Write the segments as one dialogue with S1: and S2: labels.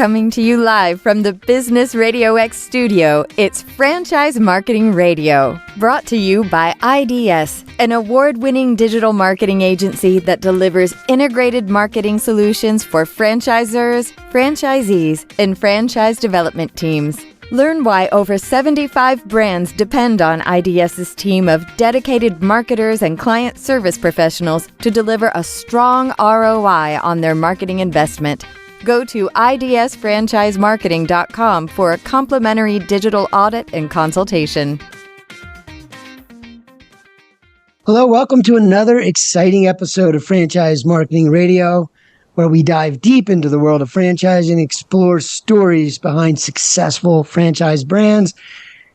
S1: Coming to you live from the Business RadioX studio, it's Franchise Marketing Radio, brought to you by IDS, an award-winning digital marketing agency that delivers integrated marketing solutions for franchisors, franchisees, and franchise development teams. Learn why over 75 brands depend on IDS's team of dedicated marketers and client service professionals to deliver a strong ROI on their marketing investment. Go to idsfranchisemarketing.com for a complimentary digital audit and consultation.
S2: Hello, welcome to another exciting episode of Franchise Marketing Radio, where we dive deep into the world of franchising and explore stories behind successful franchise brands.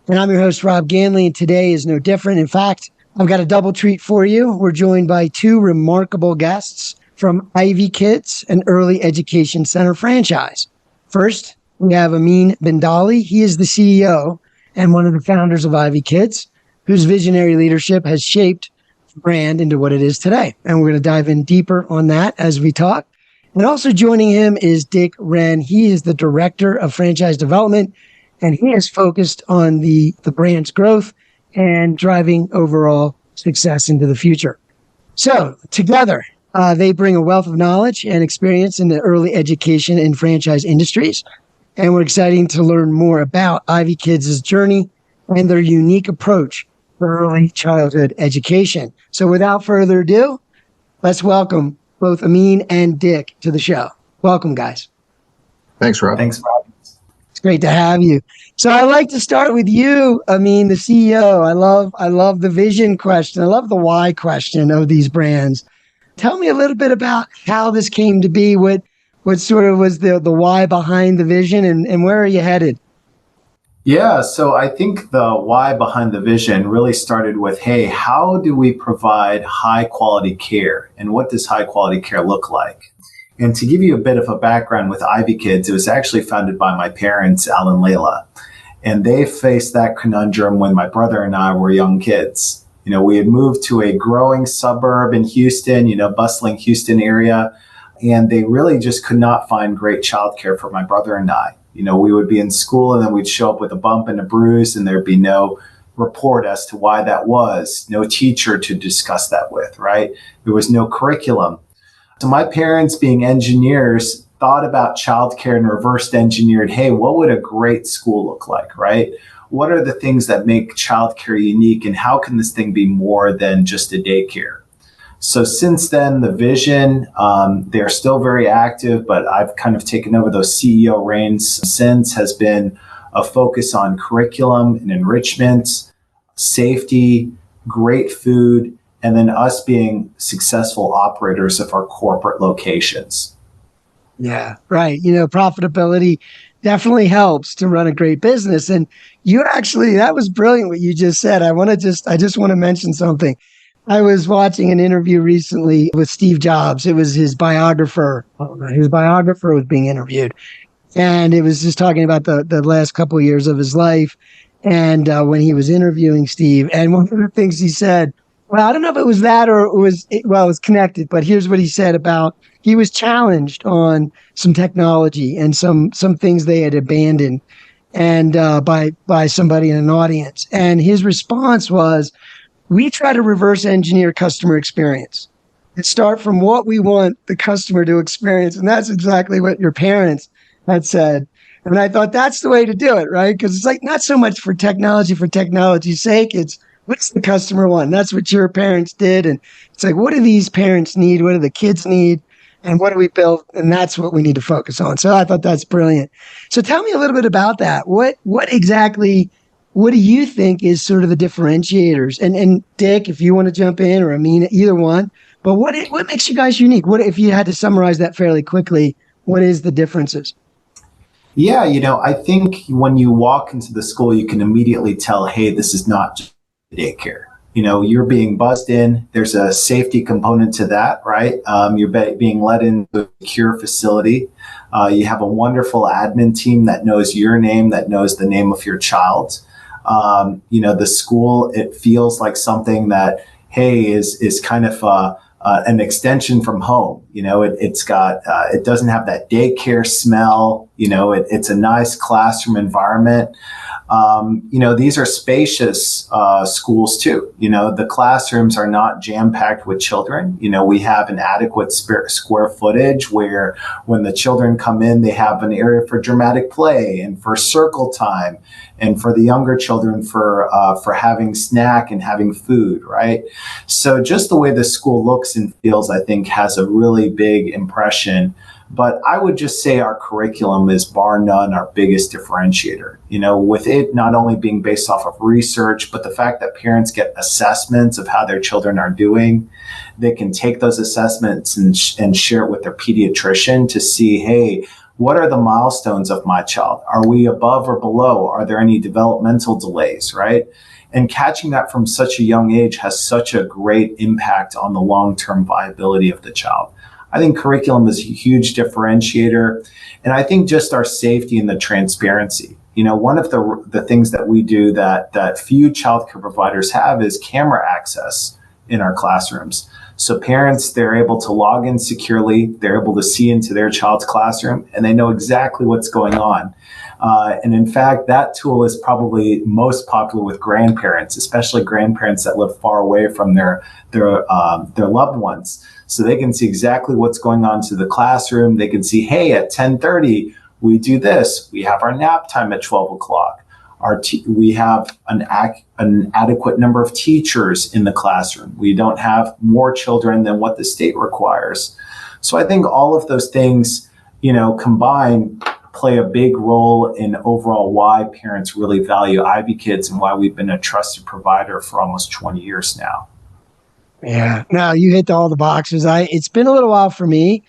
S2: And I'm your host, Rob Ganley, and today is no different. In fact, I've got a double treat for you. We're joined by two remarkable guests from Ivy Kids, an early education center franchise. First, we have Amyn Bandali. He is the CEO and one of the founders of Ivy Kids, whose visionary leadership has shaped the brand into what it is today. And we're going to dive in deeper on that as we talk. And also joining him is Dick Wren. He is the director of franchise development, and he is focused on the brand's growth and driving overall success into the future. So together, they bring a wealth of knowledge and experience in the early education and franchise industries. And we're excited to learn more about Ivy Kids' journey and their unique approach for early childhood education. So without further ado, let's welcome both Amyn and Dick to the show. Welcome, guys.
S3: Thanks, Rob.
S4: Thanks, Rob.
S2: It's great to have you. So I'd like to start with you, Amyn, the CEO. I love the vision question. I love the why question of these brands. Tell me a little bit about how this came to be, what sort of was the why behind the vision, and where are you headed?
S4: Yeah, so I think the why behind the vision really started with, hey, how do we provide high quality care? And what does high quality care look like? And to give you a bit of a background with Ivy Kids, it was actually founded by my parents, Al and Layla. And they faced that conundrum when my brother and I were young kids. You know, we had moved to a growing suburb in Houston, bustling Houston area, and they really just could not find great childcare for my brother and I. We would be in school and then we'd show up with a bump and a bruise and there'd be no report as to why that was, no teacher to discuss that with, right? There was no curriculum. So my parents, being engineers, thought about childcare and reverse engineered, hey, what would a great school look like, right? What are the things that make childcare unique, and how can this thing be more than just a daycare? So since then, the vision, they're still very active, but I've kind of taken over those CEO reins since, has been a focus on curriculum and enrichment, safety, great food, and then us being successful operators of our corporate locations.
S2: Yeah, right. Profitability definitely helps to run a great business. And you actually, that was brilliant what you just said. I just want to mention something. I was watching an interview recently with Steve Jobs. It was his biographer. His biographer was being interviewed. And it was just talking about the last couple of years of his life. And when he was interviewing Steve, and one of the things he said, well, I don't know if it was that or it was connected, but here's what he said about, he was challenged on some technology and some things they had abandoned and by somebody in an audience. And his response was, we try to reverse engineer customer experience and start from what we want the customer to experience. And that's exactly what your parents had said. And I thought that's the way to do it, right? Because it's like not so much for technology's sake. It's what's the customer want? And that's what your parents did. And it's like, what do these parents need? What do the kids need? And what do we build? And that's what we need to focus on. So I thought that's brilliant. So tell me a little bit about that. What do you think is sort of the differentiators? And Dick, if you want to jump in, or Amyn, either one, but what makes you guys unique? What, if you had to summarize that fairly quickly, what is the differences?
S4: Yeah, I think when you walk into the school, you can immediately tell, hey, this is not just daycare. You're being buzzed in. There's a safety component to that, right? You're being led into a secure facility. You have a wonderful admin team that knows your name, that knows the name of your child. The school, it feels like something that, hey, is kind of an extension from home. It doesn't have that daycare smell. It's a nice classroom environment. These are spacious schools too. The classrooms are not jam-packed with children. We have an adequate square footage where when the children come in, they have an area for dramatic play and for circle time, and for the younger children for having snack and having food, right? So just the way the school looks and feels, I think, has a really big impression. But I would just say our curriculum is bar none our biggest differentiator, with it not only being based off of research, but the fact that parents get assessments of how their children are doing. They can take those assessments and share it with their pediatrician to see, hey, what are the milestones of my child? Are we above or below? Are there any developmental delays, right? And catching that from such a young age has such a great impact on the long-term viability of the child. I think curriculum is a huge differentiator. And I think just our safety and the transparency. One of the things that we do that few childcare providers have is camera access in our classrooms. So parents, they're able to log in securely, they're able to see into their child's classroom, and they know exactly what's going on. And in fact, that tool is probably most popular with grandparents, especially grandparents that live far away from their loved ones. So they can see exactly what's going on to the classroom. They can see, hey, at 10:30, we do this. We have our nap time at 12 o'clock. We have an adequate number of teachers in the classroom. We don't have more children than what the state requires. So I think all of those things, combined, play a big role in overall why parents really value Ivy Kids and why we've been a trusted provider for almost 20 years now.
S2: Yeah, no, you hit all the boxes. It's been a little while for me.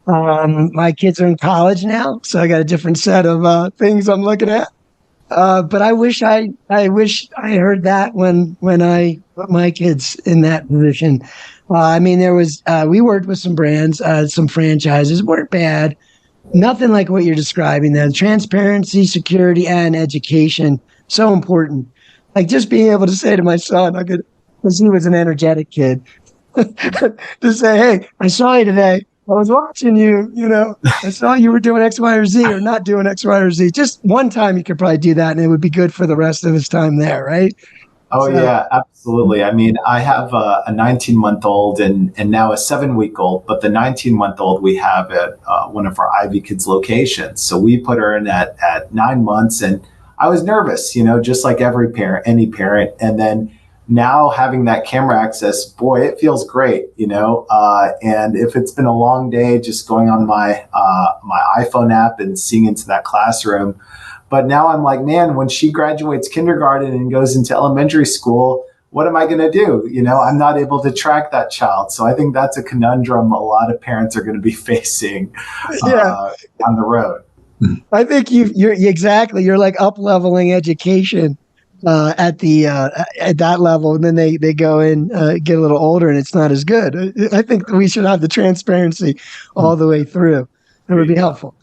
S2: My kids are in college now, so I got a different set of things I'm looking at. But I wish I heard that when I put my kids in that position. We worked with some brands, some franchises, weren't bad. Nothing like what you're describing there. Transparency, security, and education, so important. Like just being able to say to my son, because he was an energetic kid, to say, hey, I saw you today. I was watching you, I saw you were doing X, Y, or Z or not doing X, Y, or Z. Just one time you could probably do that and it would be good for the rest of his time there, right?
S4: Oh, yeah, absolutely. I mean, I have a 19-month-old and now a 7-week-old, but the 19-month-old we have at one of our Ivy Kids locations. So we put her in at 9 months, and I was nervous, just like any parent. And then now having that camera access, boy, it feels great, and if it's been a long day, just going on my iPhone app and seeing into that classroom. But now I'm like, man, when she graduates kindergarten and goes into elementary school, what am I going to do? I'm not able to track that child. So I think that's a conundrum a lot of parents are going to be facing on the road.
S2: I think you're exactly. You're like up-leveling education at that level, and then they go in, get a little older, and it's not as good. I think we should have the transparency all the way through. It would be helpful.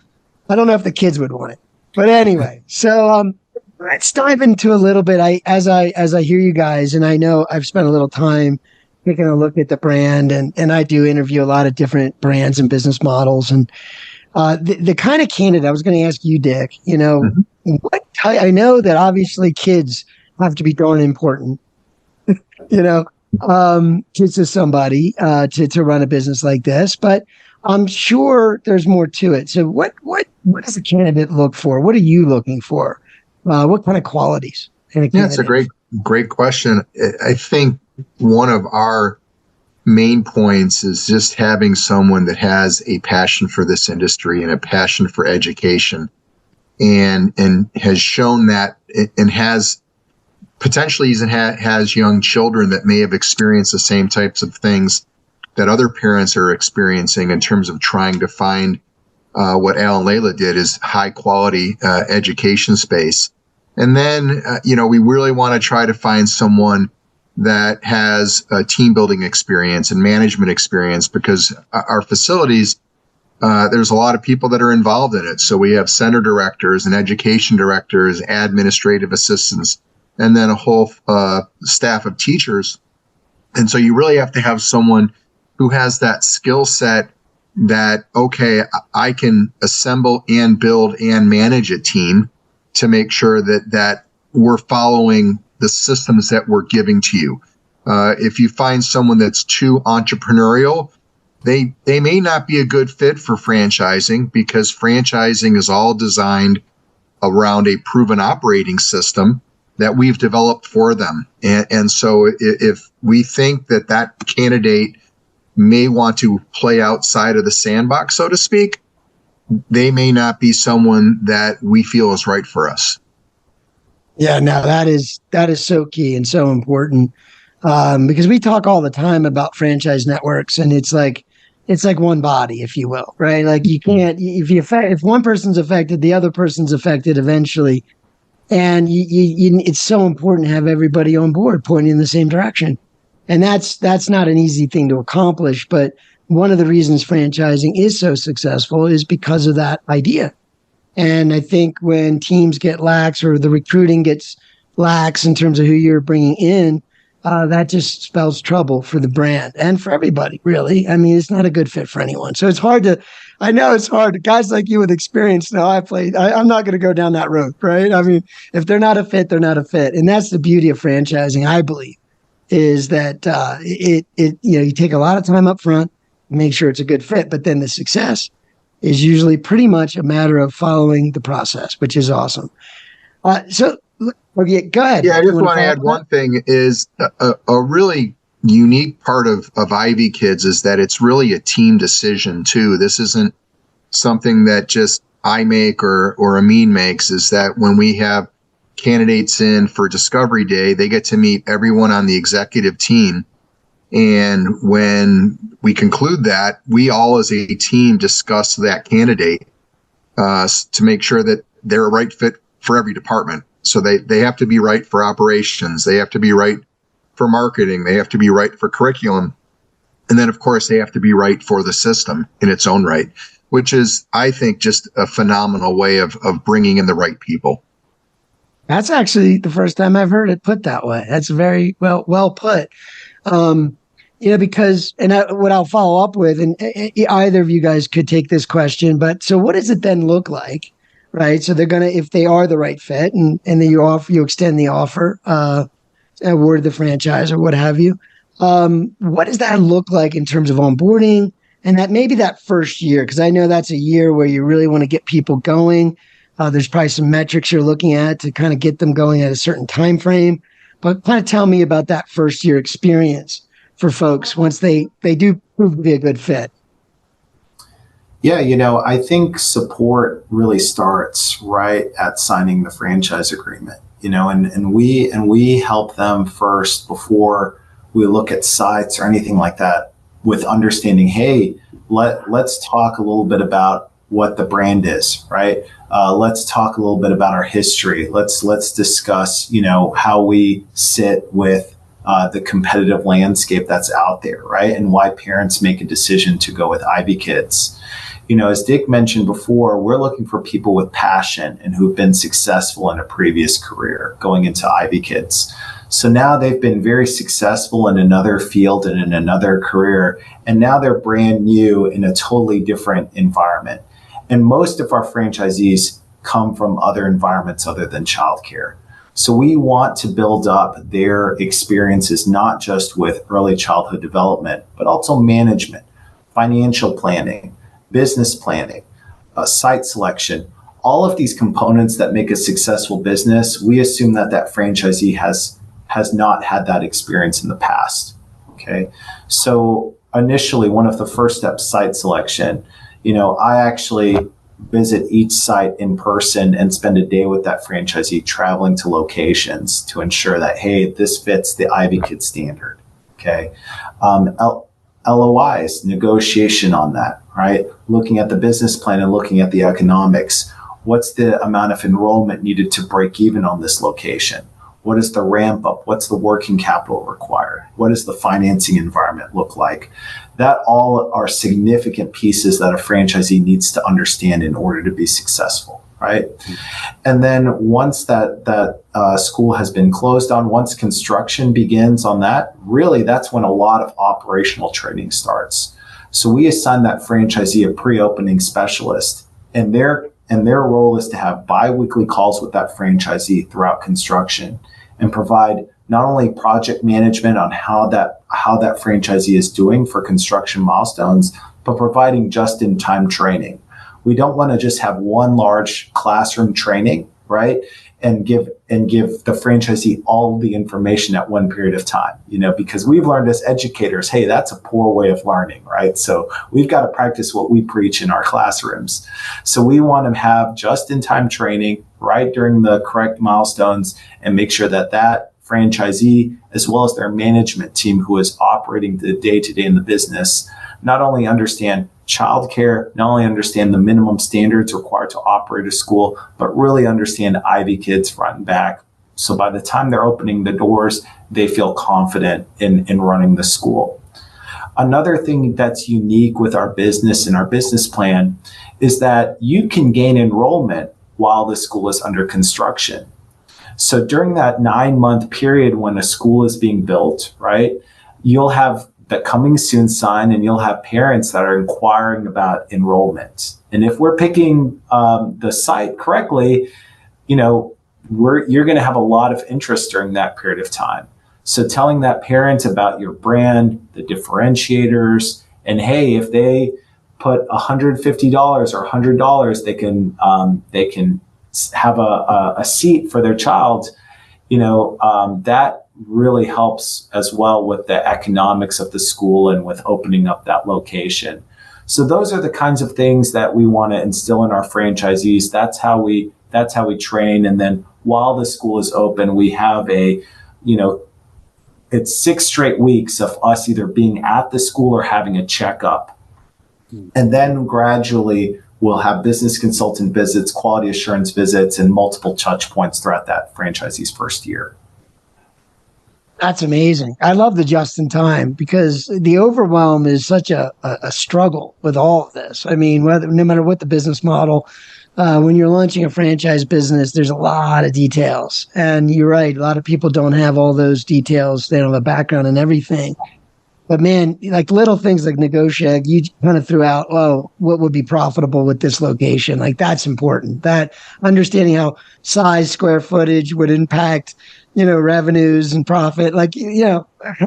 S2: I don't know if the kids would want it. But anyway, so let's dive into a little bit. As I hear you guys, and I know I've spent a little time taking a look at the brand, and I do interview a lot of different brands and business models. And the kind of candidate I was going to ask you, Dick, I know that obviously kids have to be darn important, kids to somebody to run a business like this, but I'm sure there's more to it. So what does a candidate look for? What are you looking for? What kind of qualities?
S3: It's a great question. I think one of our main points is just having someone that has a passion for this industry and a passion for education, and has shown that, and has potentially even has young children that may have experienced the same types of things that other parents are experiencing in terms of trying to find what Al and Layla did, is high quality education space. And then, we really want to try to find someone that has team building experience and management experience, because our facilities, there's a lot of people that are involved in it. So we have center directors and education directors, administrative assistants, and then a whole staff of teachers. And so you really have to have someone who has that skill set that, okay, I can assemble and build and manage a team to make sure that we're following the systems that we're giving to you. If you find someone that's too entrepreneurial, they may not be a good fit for franchising, because franchising is all designed around a proven operating system that we've developed for them. And so if we think that candidate may want to play outside of the sandbox, so to speak, they may not be someone that we feel is right for us.
S2: Yeah, no, that is so key and so important, because we talk all the time about franchise networks, and it's like one body, if you will, right? Like you can't, if one person's affected, the other person's affected eventually, and it's so important to have everybody on board pointing in the same direction, and that's not an easy thing to accomplish. But one of the reasons franchising is so successful is because of that idea. And I think when teams get lax, or the recruiting gets lax in terms of who you're bringing in, that just spells trouble for the brand and for everybody, really. I mean, it's not a good fit for anyone. So it's hard I know it's hard. Guys like you with experience know I'm not going to go down that road, right? I mean, if they're not a fit, they're not a fit. And that's the beauty of franchising, I believe, is that you take a lot of time up front, make sure it's a good fit, but then the success is usually pretty much a matter of following the process, which is awesome. So, okay, go ahead.
S3: Yeah, I just want to add one thing is a really unique part of Ivy Kids is that it's really a team decision too. This isn't something that just I make or Amyn makes, is that when we have candidates in for Discovery Day, they get to meet everyone on the executive team. And when we conclude that, we all as a team discuss that candidate to make sure that they're a right fit for every department. So they have to be right for operations. They have to be right for marketing. They have to be right for curriculum. And then, of course, they have to be right for the system in its own right, which is, I think, just a phenomenal way of bringing in the right people.
S2: That's actually the first time I've heard it put that way. That's very well put. Because, what I'll follow up with, and either of you guys could take this question, but so what does it then look like, right? So they're going to, if they are the right fit, and then you extend the offer, award the franchise or what have you. What does that look like in terms of onboarding? And that maybe that first year, because I know that's a year where you really want to get people going. There's probably some metrics you're looking at to kind of get them going at a certain time frame. But kind of tell me about that first year experience for folks once they do prove to be a good fit.
S4: Yeah, I think support really starts right at signing the franchise agreement. And we help them first before we look at sites or anything like that, with understanding, hey, let's talk a little bit about what the brand is, right? Let's talk a little bit about our history. Let's discuss, how we sit with the competitive landscape that's out there, right? And why parents make a decision to go with Ivy Kids. As Dick mentioned before, we're looking for people with passion and who've been successful in a previous career going into Ivy Kids. So now they've been very successful in another field and in another career, and now they're brand new in a totally different environment. And most of our franchisees come from other environments other than childcare. So we want to build up their experiences, not just with early childhood development, but also management, financial planning, business planning, site selection. All of these components that make a successful business, we assume that franchisee has not had that experience in the past. Okay. So initially, one of the first steps, site selection, I actually visit each site in person and spend a day with that franchisee, traveling to locations to ensure that, hey, this fits the Ivy Kids standard. Okay. LOIs, negotiation on that, right? Looking at the business plan and looking at the economics. What's the amount of enrollment needed to break even on this location? What is the ramp up? What's the working capital required? What does the financing environment look like? That all are significant pieces that a franchisee needs to understand in order to be successful, right? And then once that school has been closed on, once construction begins on that, really that's when a lot of operational training starts. So we assign that franchisee a pre-opening specialist, and their role is to have bi-weekly calls with that franchisee throughout construction and provide not only project management on how that franchisee is doing for construction milestones, but providing just-in-time training. We don't want to just have one large classroom training, right? And give the franchisee all the information at one period of time, because we've learned as educators, hey, that's a poor way of learning, right? So we've got to practice what we preach in our classrooms. So we want to have just-in-time training right during the correct milestones and make sure that franchisee, as well as their management team who is operating the day-to-day in the business, not only understand childcare, not only understand the minimum standards required to operate a school, but really understand Ivy kids front and back. So by the time they're opening the doors, they feel confident in running the school. Another thing that's unique with our business and our business plan is that you can gain enrollment while the school is under construction. So during that 9-month period when a school is being built, right, you'll have the coming soon sign, and you'll have parents that are inquiring about enrollment. And if we're picking the site correctly, you're going to have a lot of interest during that period of time. So telling that parent about your brand, the differentiators, and hey, if they put $150 or $100, they can have a seat for their child. That really helps as well with the economics of the school and with opening up that location. So those are the kinds of things that we want to instill in our franchisees. That's how we train. And then while the school is open, we have it's 6 straight weeks of us either being at the school or having a checkup. And then gradually we'll have business consultant visits, quality assurance visits, and multiple touch points throughout that franchisee's first year.
S2: That's amazing. I love the just in time because the overwhelm is such a struggle with all of this. I mean, no matter what the business model, when you're launching a franchise business, there's a lot of details. And you're right. A lot of people don't have all those details. They don't have a background and everything. But man, like little things like negotiate, you kind of threw out, what would be profitable with this location? Like that's important. That understanding how size, square footage would impact revenues and profit. Like,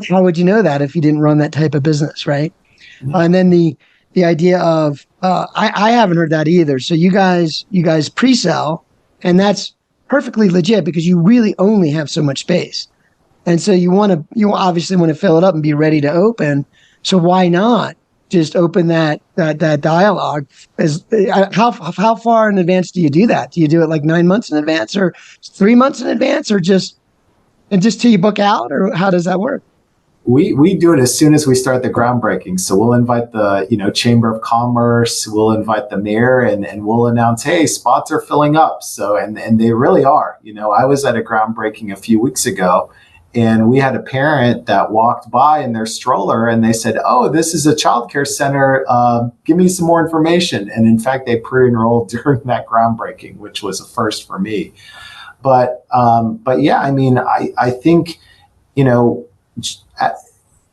S2: how would you know that if you didn't run that type of business, right? Mm-hmm. And then the idea of, I haven't heard that either. So you guys pre-sell, and that's perfectly legit because you really only have so much space. And so you obviously want to fill it up and be ready to open. So why not just open that dialogue? How far in advance do you do that? Do you do it like 9 months in advance or 3 months in advance or just till you book out, or how does that work?
S4: We do it as soon as we start the groundbreaking. So we'll invite the Chamber of Commerce, we'll invite the mayor, and we'll announce, hey, spots are filling up. So and they really are. I was at a groundbreaking a few weeks ago, and we had a parent that walked by in their stroller, and they said, "Oh, this is a childcare center. Give me some more information." And in fact, they pre-enrolled during that groundbreaking, which was a first for me. But yeah, I mean, I think,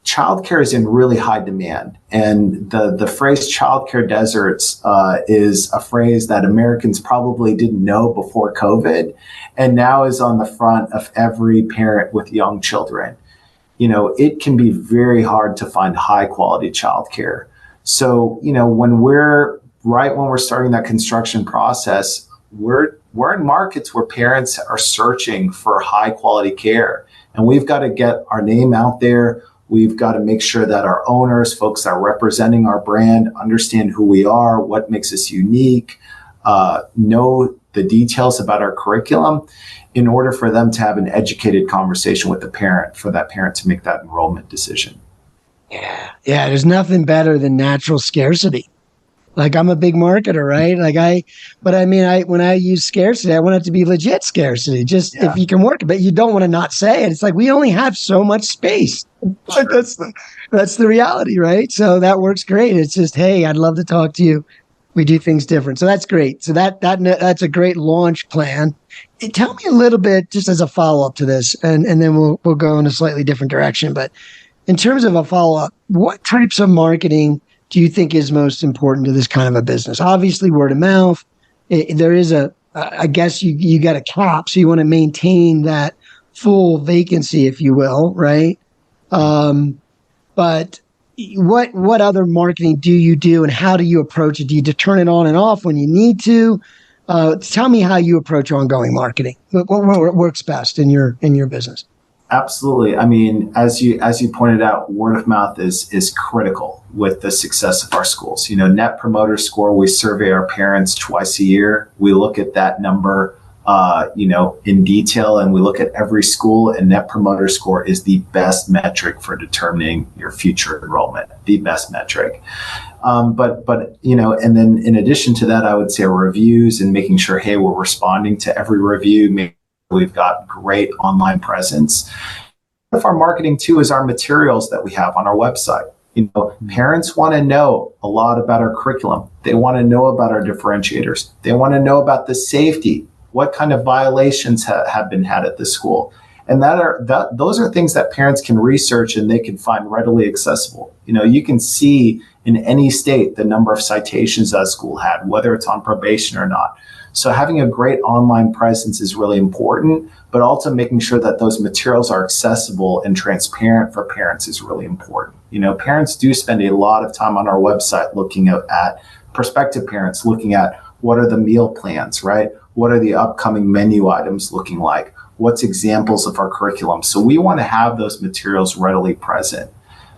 S4: childcare is in really high demand. And the phrase childcare deserts is a phrase that Americans probably didn't know before COVID, and now is on the front of every parent with young children. It can be very hard to find high quality childcare. So, when we're starting that construction process, we're in markets where parents are searching for high quality care, and we've got to get our name out there. We've got to make sure that our owners, folks that are representing our brand, understand who we are, what makes us unique, know the details about our curriculum in order for them to have an educated conversation with the parent, for that parent to make that enrollment decision.
S2: Yeah. There's nothing better than natural scarcity. Like, I'm a big marketer, right? When I use scarcity, I want it to be legit scarcity. If you can work it, but you don't want to not say it. It's like, we only have so much space. Sure. That's the reality, right? So that works great. It's just, hey, I'd love to talk to you. We do things different. So that's great. So that's a great launch plan. Tell me a little bit, just as a follow-up to this, and then we'll go in a slightly different direction. But in terms of a follow-up, what types of marketing do you think is most important to this kind of a business? Obviously, word of mouth. There is I guess you got a cap, so you want to maintain that full vacancy, if you will, right? But what other marketing do you do, and how do you approach it? Do you just turn it on and off when you need to? Tell me how you approach ongoing marketing. What works best in your business?
S4: Absolutely. I mean, as you pointed out, word of mouth is critical with the success of our schools. Net Promoter Score, we survey our parents twice a year. We look at that number, in detail, and we look at every school, and Net Promoter Score is the best metric for determining your future enrollment, the best metric. But and then in addition to that, I would say reviews and making sure, hey, we're responding to every review. We've got great online presence. Part of our marketing too is our materials that we have on our website. Parents want to know a lot about our curriculum. They want to know about our differentiators. They want to know about the safety. What kind of violations have been had at the school? And those are things that parents can research and they can find readily accessible. You can see in any state the number of citations that school had, whether it's on probation or not. So having a great online presence is really important, but also making sure that those materials are accessible and transparent for parents is really important. Parents do spend a lot of time on our website looking at prospective parents, looking at what are the meal plans, right? What are the upcoming menu items looking like? What's examples of our curriculum? So we want to have those materials readily present.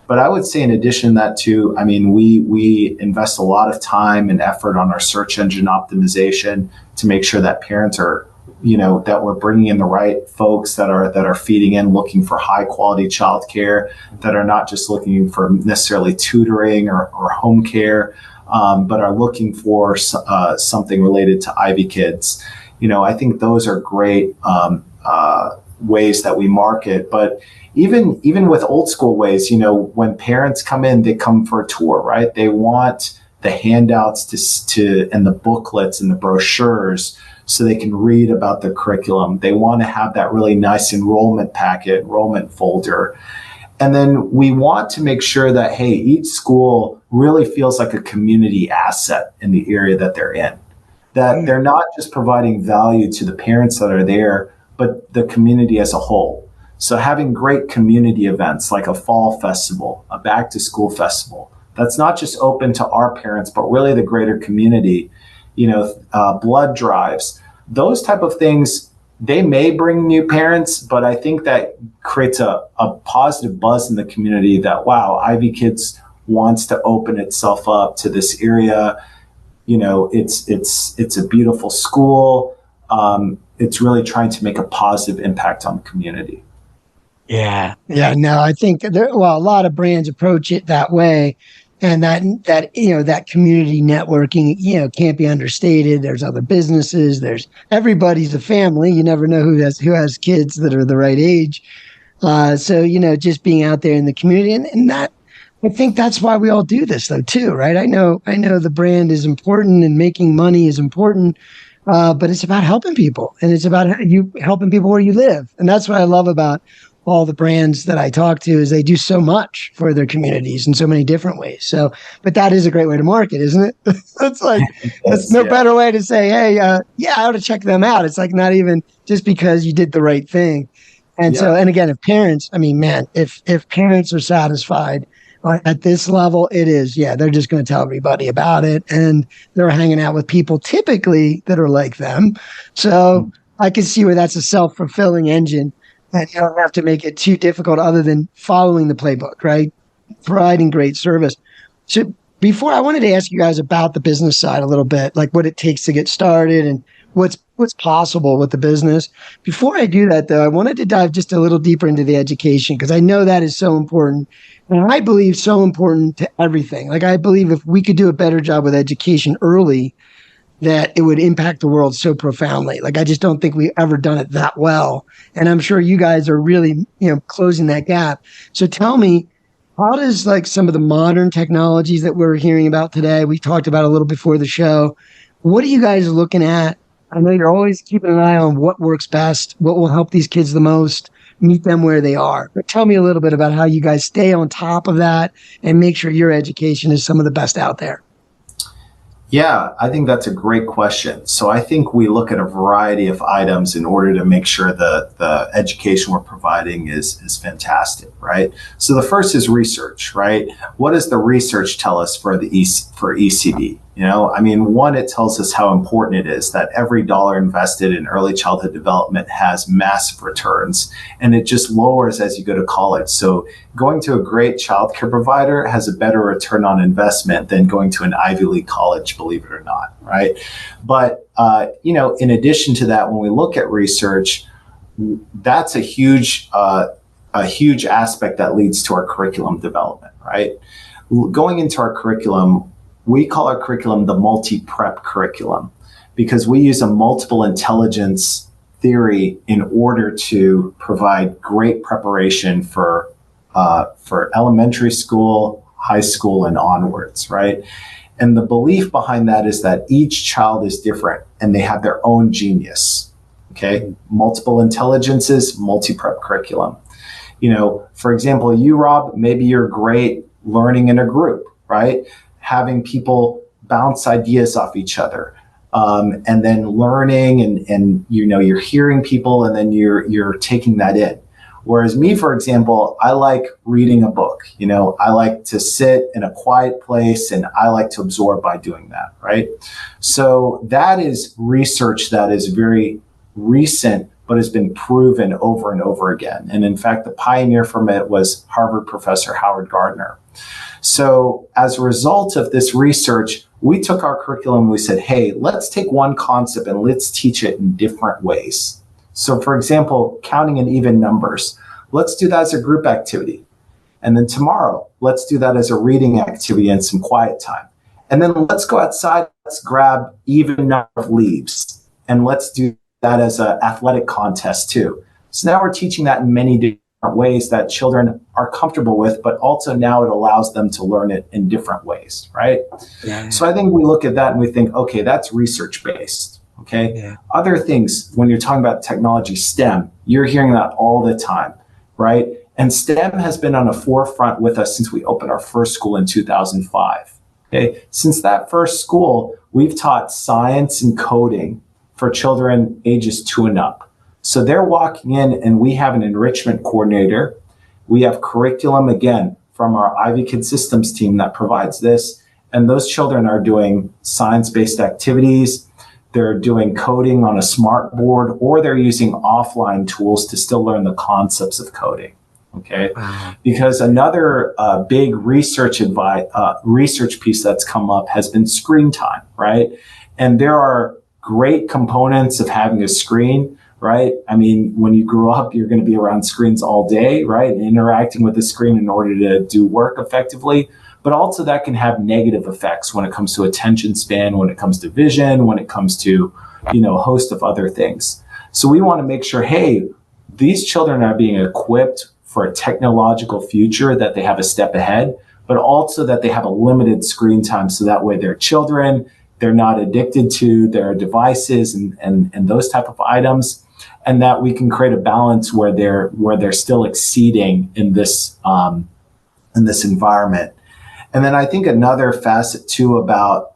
S4: But I would say in addition to that too, I mean, we invest a lot of time and effort on our search engine optimization to make sure that parents are, that we're bringing in the right folks that are feeding in, looking for high quality childcare, that are not just looking for necessarily tutoring or home care, but are looking for something related to Ivy kids. I think those are great ways that we market. But even with old school ways, when parents come in, they come for a tour, right? They want the handouts and the booklets and the brochures so they can read about the curriculum. They want to have that really nice enrollment packet, enrollment folder. And then we want to make sure that, hey, each school really feels like a community asset in the area that they're in. That they're not just providing value to the parents that are there, but the community as a whole. So having great community events like a fall festival, a back to school festival, that's not just open to our parents, but really the greater community, blood drives, those type of things, they may bring new parents, but I think that creates a positive buzz in the community that, wow, Ivy Kids wants to open itself up to this area. It's a beautiful school. It's really trying to make a positive impact on the community.
S2: Yeah. No, I think a lot of brands approach it that way, and that community networking, can't be understated. There's other businesses. Everybody's a family. You never know who has kids that are the right age. So just being out there in the community, and that, I think that's why we all do this though too, right? I know the brand is important and making money is important. But it's about helping people, and it's about you helping people where you live. And that's what I love about all the brands that I talk to, is they do so much for their communities in so many different ways. So, but that is a great way to market, isn't it? That's no better way to say, hey, I ought to check them out. It's like not even just because you did the right thing. And so, and again, if parents are satisfied at this level, it is, they're just going to tell everybody about it. And they're hanging out with people typically that are like them. So I can see where that's a self-fulfilling engine, and you don't have to make it too difficult other than following the playbook, right? Providing great service. So before, I wanted to ask you guys about the business side a little bit, like what it takes to get started and what's possible with the business. Before I do that, though, I wanted to dive just a little deeper into the education, because I know that is so important. And I believe so important to everything. Like, I believe if we could do a better job with education early, that it would impact the world so profoundly. Like, I just don't think we've ever done it that well. And I'm sure you guys are really, closing that gap. So tell me, how does some of the modern technologies that we're hearing about today, we talked about a little before the show, what are you guys looking at? I know you're always keeping an eye on what works best, what will help these kids the most meet them where they are. But tell me a little bit about how you guys stay on top of that and make sure your education is some of the best out there.
S4: Yeah, I think that's a great question. So I think we look at a variety of items in order to make sure the education we're providing is fantastic, right? So the first is research, right? What does the research tell us for for ECD? One, it tells us how important it is that every dollar invested in early childhood development has massive returns, and it just lowers as you go to college. So going to a great childcare provider has a better return on investment than going to an Ivy League college, believe it or not, right? But, in addition to that, when we look at research, that's a huge aspect that leads to our curriculum development, right? Going into our curriculum, we call our curriculum the multi-prep curriculum because we use a multiple intelligence theory in order to provide great preparation for elementary school, high school, and onwards, right? And the belief behind that is that each child is different and they have their own genius, okay? Multiple intelligences, multi-prep curriculum. For example, you, Rob, maybe you're great learning in a group, right? Having people bounce ideas off each other, and then learning and you're hearing people and then you're taking that in. Whereas me, for example, I like reading a book. I like to sit in a quiet place and I like to absorb by doing that, right? So that is research that is very recent, but has been proven over and over again. And in fact, the pioneer from it was Harvard professor Howard Gardner. So as a result of this research, we took our curriculum and we said, hey, let's take one concept and let's teach it in different ways. So for example, counting in even numbers, let's do that as a group activity. And then tomorrow, let's do that as a reading activity and some quiet time. And then let's go outside, let's grab even number of leaves and let's do that as an athletic contest too. So now we're teaching that in many different ways that children are comfortable with, but also now it allows them to learn it in different ways, right? Yeah. So I think we look at that and we think, okay, that's research-based, okay? Yeah. Other things, when you're talking about technology, STEM, you're hearing that all the time, right? And STEM has been on the forefront with us since we opened our first school in 2005, okay? Since that first school, we've taught science and coding for children ages 2 and up. So they're walking in and we have an enrichment coordinator. We have curriculum, again, from our Ivy Kid Systems team that provides this. And those children are doing science-based activities. They're doing coding on a smart board, or they're using offline tools to still learn the concepts of coding. Okay. Wow. Because another big research piece that's come up has been screen time, right? And there are great components of having a screen, right? When you grow up, you're going to be around screens all day, right? Interacting with the screen in order to do work effectively. But also that can have negative effects when it comes to attention span, when it comes to vision, when it comes to, a host of other things. So we want to make sure, hey, these children are being equipped for a technological future, that they have a step ahead, but also that they have a limited screen time. So that way they're children, they're not addicted to their devices and those type of items. And that we can create a balance where they're still exceeding in this environment. And then I think another facet too about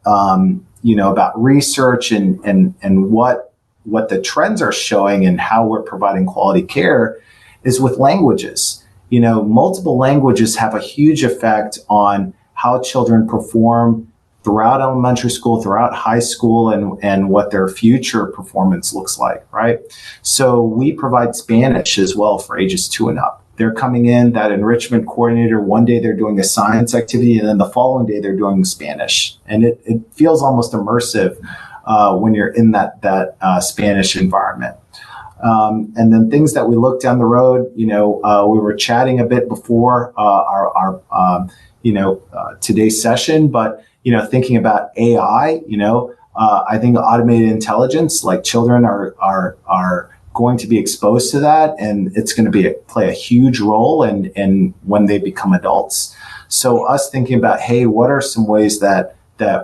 S4: research and what the trends are showing and how we're providing quality care is with languages. Multiple languages have a huge effect on how children perform throughout elementary school, throughout high school, and what their future performance looks like, right? So we provide Spanish as well for ages 2 and up. They're coming in, that enrichment coordinator, one day they're doing a science activity, and then the following day they're doing Spanish. And it feels almost immersive when you're in that Spanish environment. And then things that we look down the road, we were chatting a bit before our today's session, but thinking about AI, I think automated intelligence, like children are going to be exposed to that, and it's going to play a huge role in when they become adults. So us thinking about, hey, what are some ways that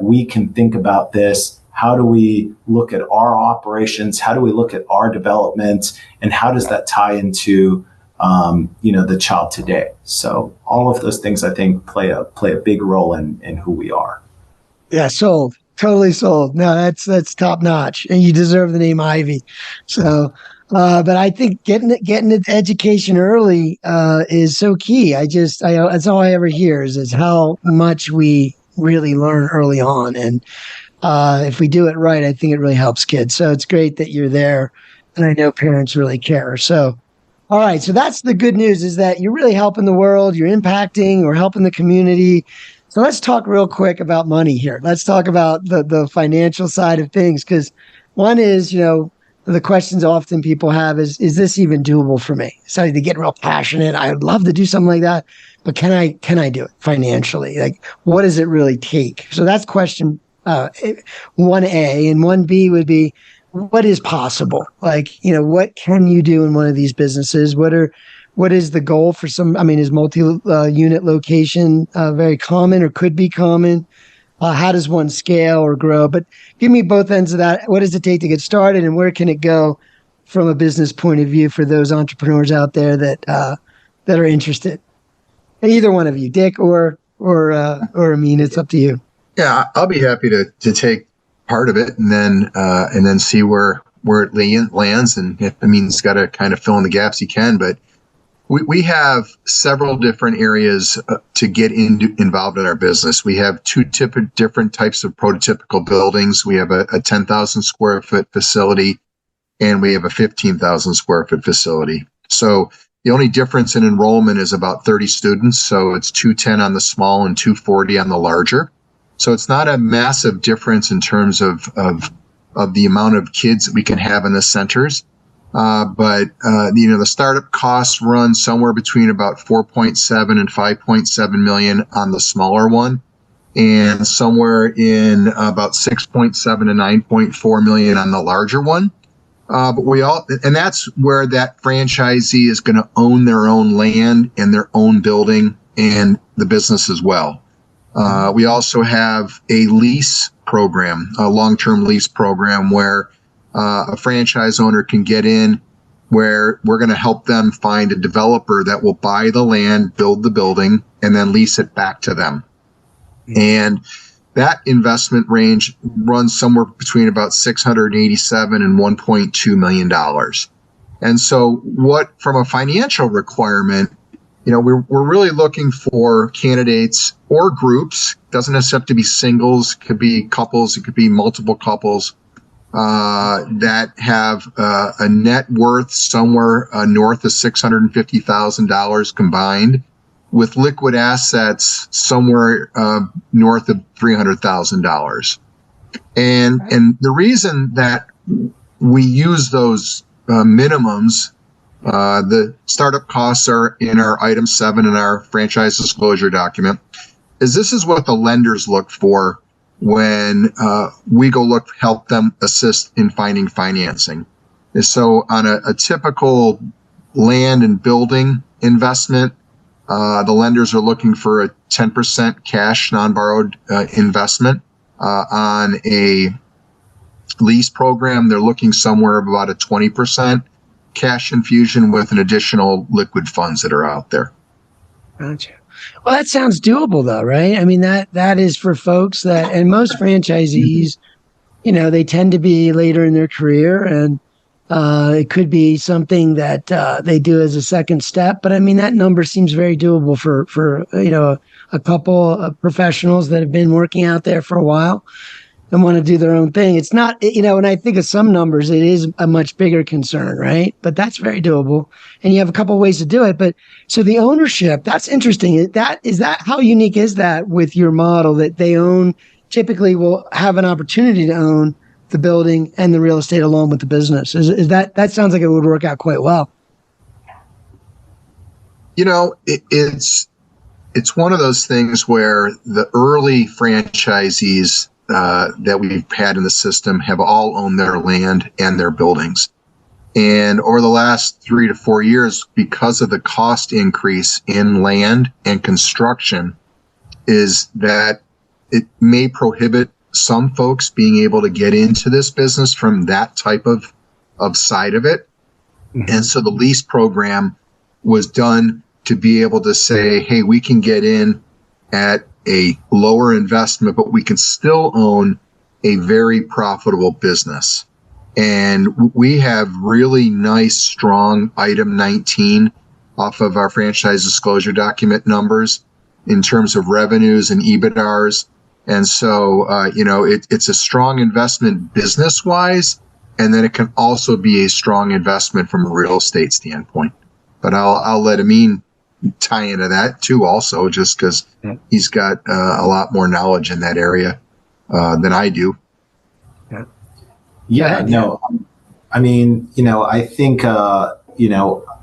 S4: we can think about this? How do we look at our operations? How do we look at our development? And how does that tie into the child today. So all of those things, I think, play a big role in who we are.
S2: Yeah, sold. Totally sold. No, that's top notch, and you deserve the name Ivy. So, but I think getting the education early is so key. That's all I ever hear is how much we really learn early on, and if we do it right, I think it really helps kids. So it's great that you're there, and I know parents really care. So, all right, so that's the good news is that you're really helping the world, you're impacting or helping the community. So let's talk real quick about money here. Let's talk about the financial side of things, because one is, the questions often people have is this even doable for me? So they get real passionate. I would love to do something like that, but can I do it financially? Like, what does it really take? So that's question 1A, and 1B would be, what is possible? Like, what can you do in one of these businesses? What is the goal for some? I mean, is multi-unit location very common or could be common? How does one scale or grow? But give me both ends of that. What does it take to get started, and where can it go from a business point of view for those entrepreneurs out there that are interested? And either one of you, Dick or Amyn, it's up to you.
S3: Yeah, I'll be happy to take part of it and then see where it lands. And if Amyn's got to kind of fill in the gaps, he can. But we have several different areas to get involved in our business. We have two different types of prototypical buildings. We have a 10,000 square foot facility, and we have a 15,000 square foot facility. So the only difference in enrollment is about 30 students. So it's 210 on the small and 240 on the larger. So it's not a massive difference in terms of the amount of kids that we can have in the centers. But the startup costs run somewhere between about 4.7 and 5.7 million on the smaller one, and somewhere in about 6.7 to 9.4 million on the larger one. And that's where that franchisee is going to own their own land and their own building and the business as well. We also have a lease program, a long-term lease program where a franchise owner can get in, where we're going to help them find a developer that will buy the land, build the building, and then lease it back to them. And that investment range runs somewhere between about $687 and $1.2 million. And so from a financial requirement, we're really looking for candidates or groups. Doesn't necessarily have to be singles, it could be couples, it could be multiple couples that have a net worth somewhere north of $650,000 combined, with liquid assets somewhere north of $300,000. And the reason that we use those minimums, the startup costs are in our item 7 in our franchise disclosure document, is this is what the lenders look for when we go help them assist in finding financing. And so on a typical land and building investment, the lenders are looking for a 10% cash non-borrowed investment. On a lease program, they're looking somewhere of about a 20% cash infusion with an additional liquid funds that are out there.
S2: Gotcha. Well, that sounds doable though, right? I mean, that is for folks and most franchisees, they tend to be later in their career, and it could be something that they do as a second step. But I mean, that number seems very doable for a couple of professionals that have been working out there for a while and want to do their own thing. It's not, when I think of some numbers, it is a much bigger concern, right? But that's very doable. And you have a couple of ways to do it. But so the ownership, that's interesting. Is that how unique is that with your model, that they typically will have an opportunity to own the building and the real estate along with the business? Is that sounds like it would work out quite well.
S3: It's one of those things where the early franchisees that we've had in the system have all owned their land and their buildings. And over the last 3 to 4 years, because of the cost increase in land and construction, is that it may prohibit some folks being able to get into this business from that type of side of it. Mm-hmm. And so the lease program was done to be able to say, hey, we can get in at a lower investment, but we can still own a very profitable business. And we have really nice, strong item 19 off of our franchise disclosure document numbers in terms of revenues and EBITDARs. And so, it's a strong investment business-wise, and then it can also be a strong investment from a real estate standpoint. But I'll let Amyn tie into that too, also, just because he's got a lot more knowledge in that area than I do.
S4: Yeah, no, I mean, I think,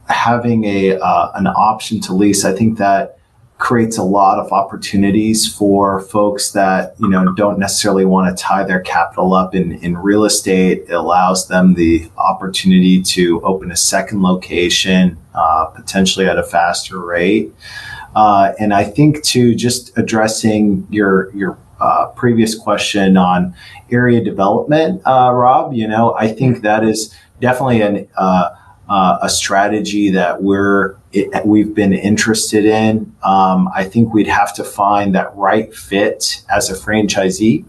S4: having an option to lease, I think that creates a lot of opportunities for folks that, don't necessarily want to tie their capital up in real estate. It allows them the opportunity to open a second location, potentially at a faster rate. And I think too, just addressing your previous question on area development, Rob, I think that is definitely a strategy that we've been interested in. I think we'd have to find that right fit as a franchisee,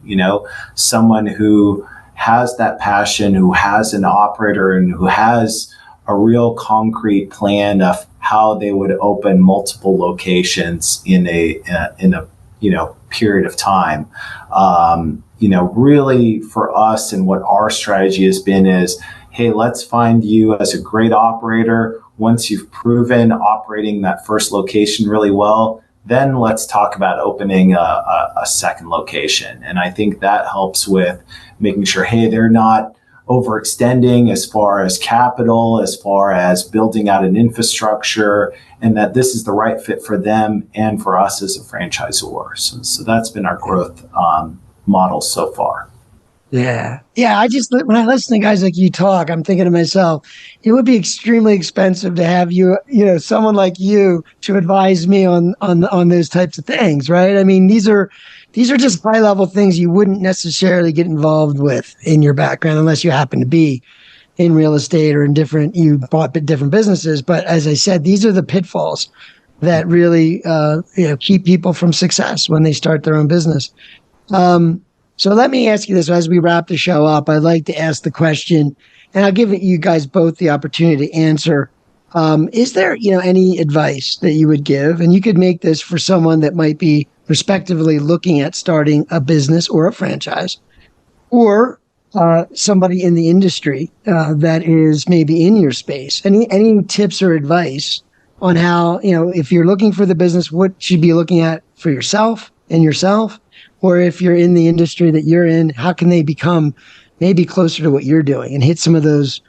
S4: someone who has that passion, who has an operator, and who has a real concrete plan of how they would open multiple locations in a period of time. Really for us, and what our strategy has been is, hey, let's find you as a great operator. Once you've proven operating that first location really well, then let's talk about opening a second location. And I think that helps with making sure, hey, they're not overextending as far as capital, as far as building out an infrastructure, and that this is the right fit for them and for us as a franchisor. So that's been our growth model so far.
S2: Yeah. When I listen to guys like you talk, I'm thinking to myself, it would be extremely expensive to have you, someone like you to advise me on those types of things, right? I mean, these are just high level things you wouldn't necessarily get involved with in your background unless you happen to be in real estate or you bought different businesses. But as I said, these are the pitfalls that really, keep people from success when they start their own business. So let me ask you this as we wrap the show up. I'd like to ask the question, and I'll give you guys both the opportunity to answer. Is there, any advice that you would give? And you could make this for someone that might be respectively looking at starting a business or a franchise, or somebody in the industry that is maybe in your space. Any tips or advice on how, if you're looking for the business, what you should be looking at for yourself? Or if you're in the industry that you're in, how can they become maybe closer to what you're doing and hit some of those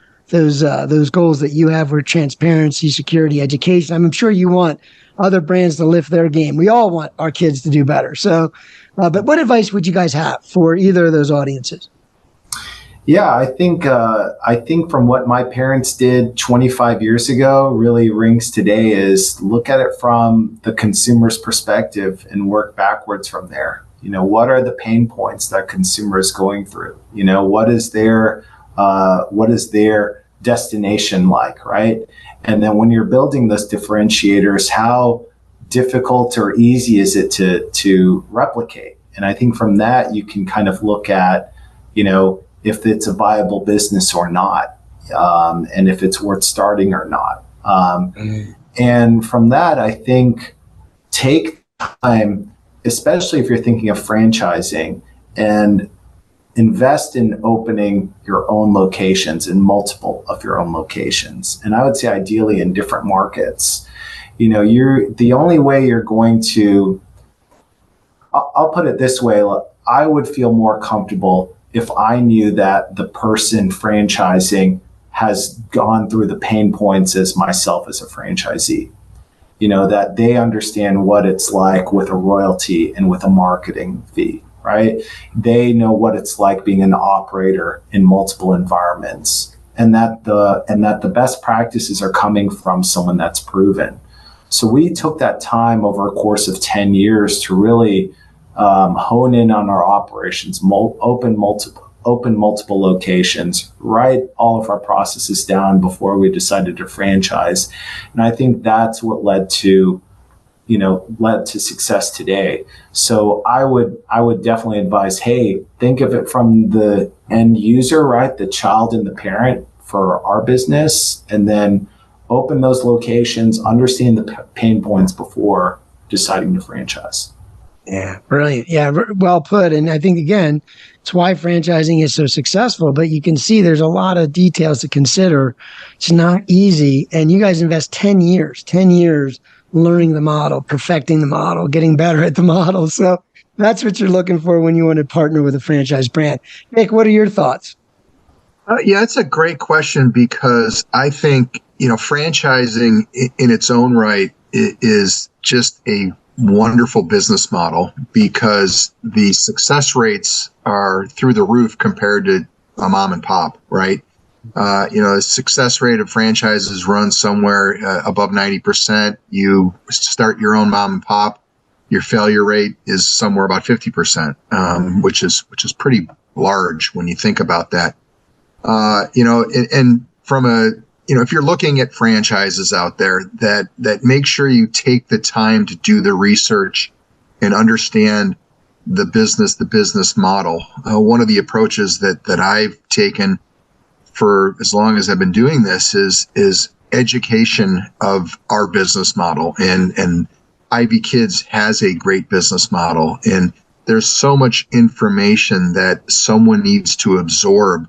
S2: goals that you have, where transparency, security, education. I'm sure you want other brands to lift their game. We all want our kids to do better. So, but what advice would you guys have for either of those audiences?
S4: Yeah, I think from what my parents did 25 years ago really rings today is look at it from the consumer's perspective and work backwards from there. What are the pain points that consumer is going through? What is their destination like, right? And then when you're building those differentiators, how difficult or easy is it to replicate? And I think from that, you can kind of look at, if it's a viable business or not, and if it's worth starting or not. And from that, I think take time, especially if you're thinking of franchising, and invest in opening your own locations, in multiple of your own locations. And I would say ideally in different markets. You're the only way you're going to, I'll put it this way, I would feel more comfortable if I knew that the person franchising has gone through the pain points as myself as a franchisee. That they understand what it's like with a royalty and with a marketing fee, right? They know what it's like being an operator in multiple environments, and that the best practices are coming from someone that's proven. So we took that time over a course of 10 years to really hone in on our operations, open multiple open multiple locations, write all of our processes down before we decided to franchise. And I think that's what led to success today. So I would definitely advise, hey, think of it from the end user, right? The child and the parent for our business, and then open those locations, understand the pain points before deciding to franchise.
S2: Yeah, brilliant. Yeah, well put. And I think, again, it's why franchising is so successful, but you can see there's a lot of details to consider. It's not easy. And you guys invest 10 years learning the model, perfecting the model, getting better at the model. So that's what you're looking for when you want to partner with a franchise brand. Nick, what are your thoughts?
S3: Yeah, it's a great question, because I think, franchising in its own right is just a wonderful business model, because the success rates are through the roof compared to a mom and pop, right? The success rate of franchises runs somewhere above 90%. You start your own mom and pop, your failure rate is somewhere about 50%, which is pretty large when you think about that. And from if you're looking at franchises out there, that make sure you take the time to do the research and understand the business model. One of the approaches that I've taken for as long as I've been doing this is education of our business model, and Ivy Kids has a great business model, and there's so much information that someone needs to absorb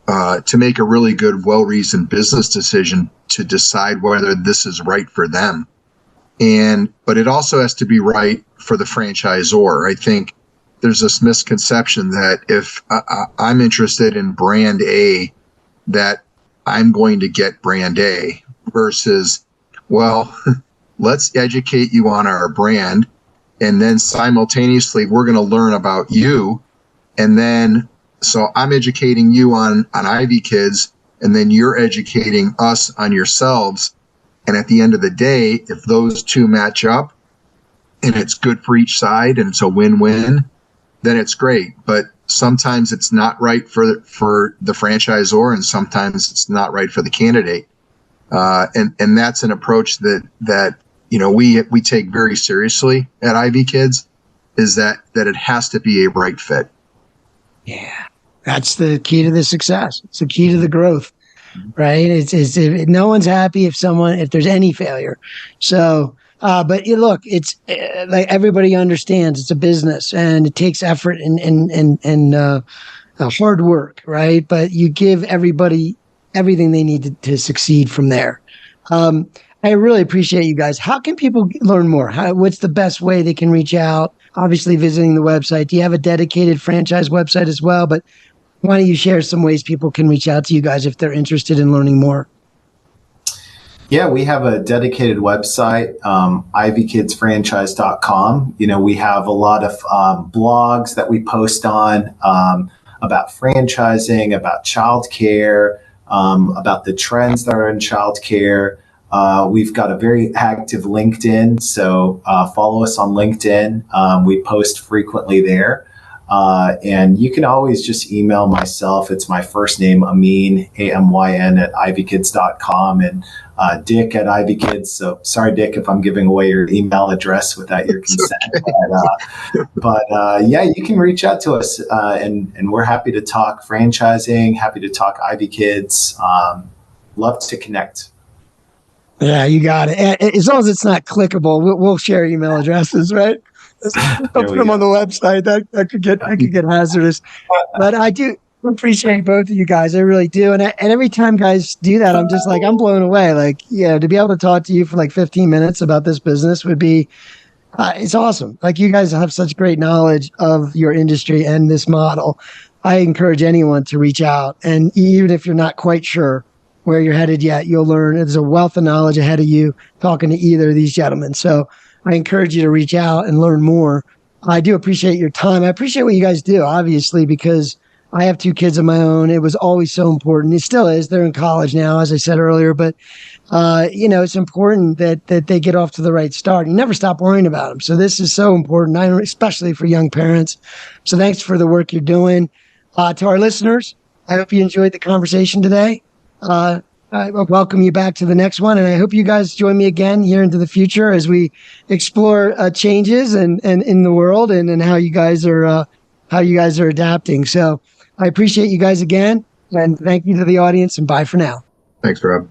S3: to make a really good, well-reasoned business decision to decide whether this is right for them. But it also has to be right for the franchisor. I think there's this misconception that if I'm interested in brand A, that I'm going to get brand A, versus, well, let's educate you on our brand, and then simultaneously we're going to learn about you. And then, so I'm educating you on Ivy Kids, and then you're educating us on yourselves. And at the end of the day, if those two match up and it's good for each side and it's a win-win, then it's great. But sometimes it's not right for the franchisor, and sometimes it's not right for the candidate. And that's an approach that we take very seriously at Ivy Kids, is that it has to be a right fit.
S2: Yeah, that's the key to the success. It's the key to the growth, right? It's no one's happy if there's any failure. So, but look, it's like everybody understands it's a business and it takes effort and hard work, right? But you give everybody everything they need to succeed from there. I really appreciate you guys. How can people learn more? What's the best way they can reach out? Obviously, visiting the website. Do you have a dedicated franchise website as well? But why don't you share some ways people can reach out to you guys if they're interested in learning more?
S4: Yeah, we have a dedicated website, ivykidsfranchise.com. We have a lot of blogs that we post on about franchising, about childcare, about the trends that are in childcare. We've got a very active LinkedIn, so follow us on LinkedIn. We post frequently there. And you can always just email myself. It's my first name, Amyn, AMYN, at ivykids.com, and Dick at ivykids. So sorry, Dick, if I'm giving away your email address without your consent. Okay. But yeah, you can reach out to us, and we're happy to talk franchising, happy to talk Ivy Kids. Love to connect.
S2: Yeah, you got it. As long as it's not clickable, we'll share email addresses, right? Put them on the website. That could get hazardous. But I do appreciate both of you guys. I really do. And every time guys do that, I'm just like, I'm blown away. Like, yeah, to be able to talk to you for like 15 minutes about this business would be, it's awesome. Like, you guys have such great knowledge of your industry and this model. I encourage anyone to reach out. And even if you're not quite sure where you're headed yet, you'll learn. There's a wealth of knowledge ahead of you talking to either of these gentlemen. So I encourage you to reach out and learn more. I do appreciate your time. I appreciate what you guys do, obviously, because I have 2 kids of my own. It was always so important. It still is. They're in college now, as I said earlier, but it's important that they get off to the right start. You never stop worrying about them. So this is so important, especially for young parents. So thanks for the work you're doing. To our listeners, I hope you enjoyed the conversation today. I welcome you back to the next one, and I hope you guys join me again here into the future as we explore changes and in the world and how you guys are adapting. So I appreciate you guys again, and thank you to the audience, and bye for now.
S3: Thanks, Rob.